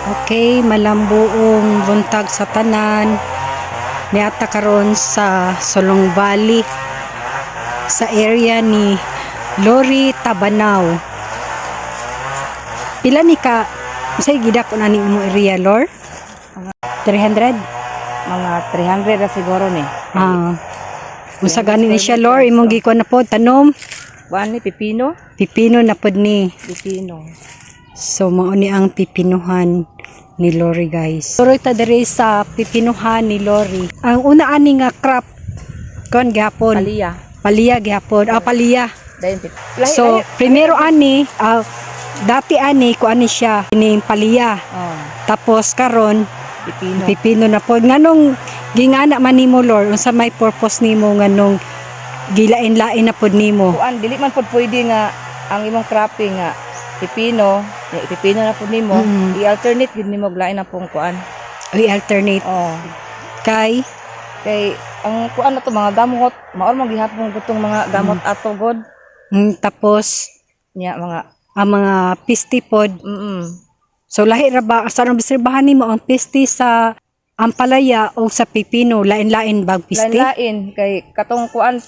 Okay, malambuong buntag sa tanan. Niata karon sa Solong Valley sa area ni Lori Tabanaw. Pila ni ka say gidak ko na ni mo area Lor? 300? Mga 300 na siguro ni. Usa gani ni siya Lor imong gikuan na pod tanom. Kuan ni pipino? Pipino na pod ni. Pipino. So mao ni ang pipinuhan ni Lori guys. Turoy ta diri sa pipinuhan ni Lori. Ang una ani nga crop kon gihapon. Paliya. Paliya gihapon. Paliya. Lahi, So primero ani dati ani ko ani siya kining paliya. Tapos karon pipino. Pipino na pod. Nganong gingana man nimo Lord unsa may purpose nimo nganong gilain-lain na pod nimo? Kuan dili man pod pwede nga ang imong cropping nga pipino na pod nimo, i-alternate gid nimo lain na pong kuan. I-alternate. Kay ang kuan na to mga gamot, maor man gihapon gutong mga gamot ato god. Tapos Nya mga pisti pod. So lahi ra ba sa obserbahan nimo ang pisti sa ampalaya o sa pipino lain-lain bag pisti? Lain kay katong kuan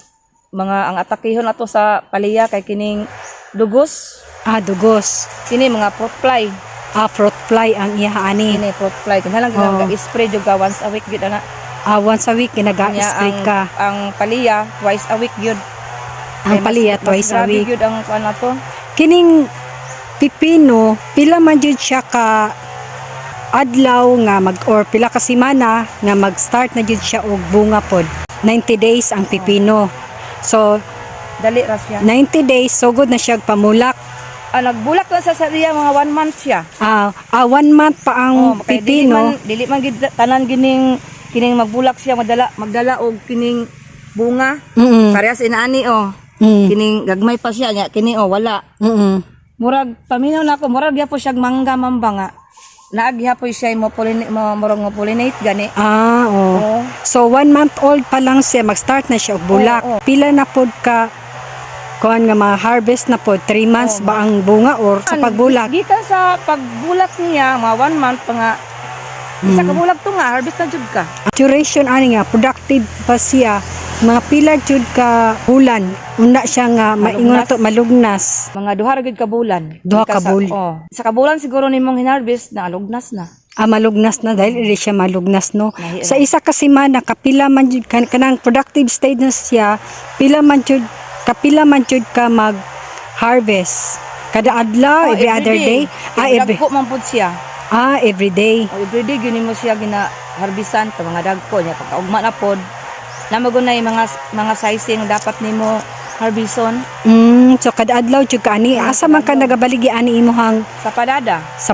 mga ang atakihon ato sa paliya kay kining dugos. Dugos. Kini mga fruit fly. Fruit fly ang iha ani. Kini fruit fly kinahanglan gina-spray jud once a week gid ana. Once a week ginaga-spray ka. Ang paliya twice a week gyud. Ang paliya twice a week. Gyud ang kuan nato. Kining pipino pila man jud siya ka adlaw nga or pila ka semana nga mag-start na jud siya og bunga pod. 90 days ang pipino. So dali ra siya. 90 days so good na siya pamulak. Nagbulak na sa sariya mga 1 month siya. 1 month pa ang pipino. Dili man gid tanan kining magbulak siya magdala og kining bunga. Parehas inaani Kining gagmay pa siya nya kini wala. Murag paminaw na ako murag gyapon siya mangga mambanga. Naag gyapon siya mo pollinate gani. So 1 month old pa lang siya mag-start na siya og bulak. Pila na pod ka kuan nga ma-harvest na po 3 months ba ang bunga or sa pagbulak? Gikan sa pagbulak niya mga 1 month pa nga isa ka bulak to nga harvest na jud ka. Duration ani nga productive pa siya mga pila jud ka bulan una siya nga maingon to malugnas. Mga duha ra gid ka bulan. Duha ka bulan. Sa kabulan siguro nimong hinarvest na alugnas na. Malugnas na dahil hindi siya malugnas no. Sa isa ka semana kapila man jud kanang productive stage na siya kapila man jud ka mag-harvest? Kada adlaw, every other day? Dagko man pud siya. Every day. Every day gyud mo siya gina-harvestan ta mga dagko niya pagkaugma na pod. Namagunay mga sizing dapat nimo harveston. So kada adlaw jud ka ani asa man ka nagabaligi ani imuhang sa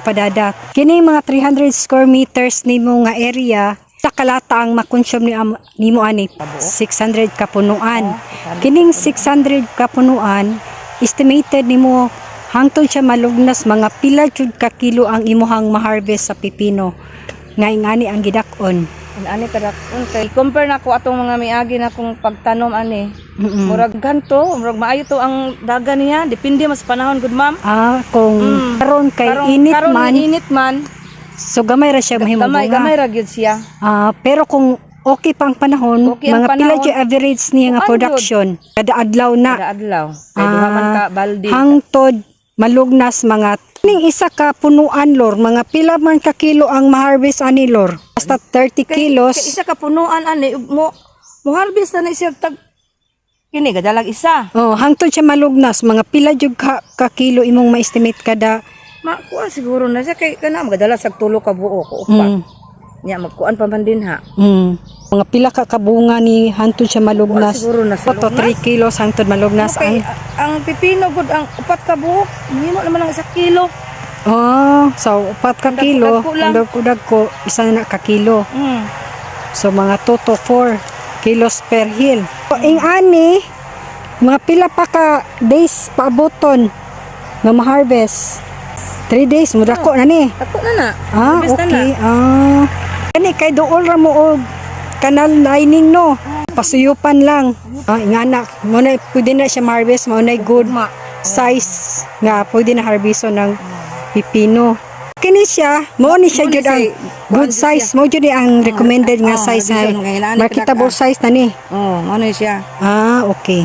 padada. Kini mga 300 square meters nimo nga area sa kalata ang makonsume nimo ani 600 ka punuan. Kining 600 ka punuan estimated nimo hangtod siya malugnas mga pila jud ka kilo ang imuhang ma-harvest sa pipino. Ngani ang gidakon. Ani kadakon kay compare nako atong mga miagi na kung pagtanom ani. Murag ganto, murag maayo to ang daga niya, depende mas panahon gud ma'am. Kung karon kay init man. So gamay ra siya mahimong bunga. Gamay ra gyud siya. Pero kung okay pang panahon, mga pila jud average niya nga production kada adlaw na. Kada adlaw. Kay duha man ka balde. Hangtod malugnas mga ning isa ka punuan Lor, mga pila man ka kilo ang ma-harvest ani Lor. Basta 30 kilos. Kay isa ka punuan ani mo harvest na siya tag kini gadalag isa. Hangtod siya malugnas mga pila jud ka kilo imong ma-estimate kada. Makuha siguro na siya kay kana magadala sa tulo ka buo ko upat. Nya magkuan pa man din ha. Mga pila ka kabunga ni hangtod siya malugnas. Siguro na sa 3 kilos hangtod malugnas. Ang pipino gud ang upat ka buok, mahimo naman ang 1 kilo. So 4 ka kilo, ang dagko isa na ka kilo. So mga 2 to 4 kilos per hill. Ing ani mga pila pa ka days paaboton nga ma-harvest. 3 days mo dako na ni. Dako na. Okay. Kani kay duol ra mo og canal lining no. Pasuyupan lang. Ingana mo na pwede na siya ma-harvest, mo na good size nga pwede na harveston ng pipino. kini siya, mo ni siya Mo ni jud ang siya, good kuan size, siya. mo jud ang recommended nga oh, size gusto na mga hinaan, marketable kadaka. size na ni. Oh, ano siya? Ah, okay.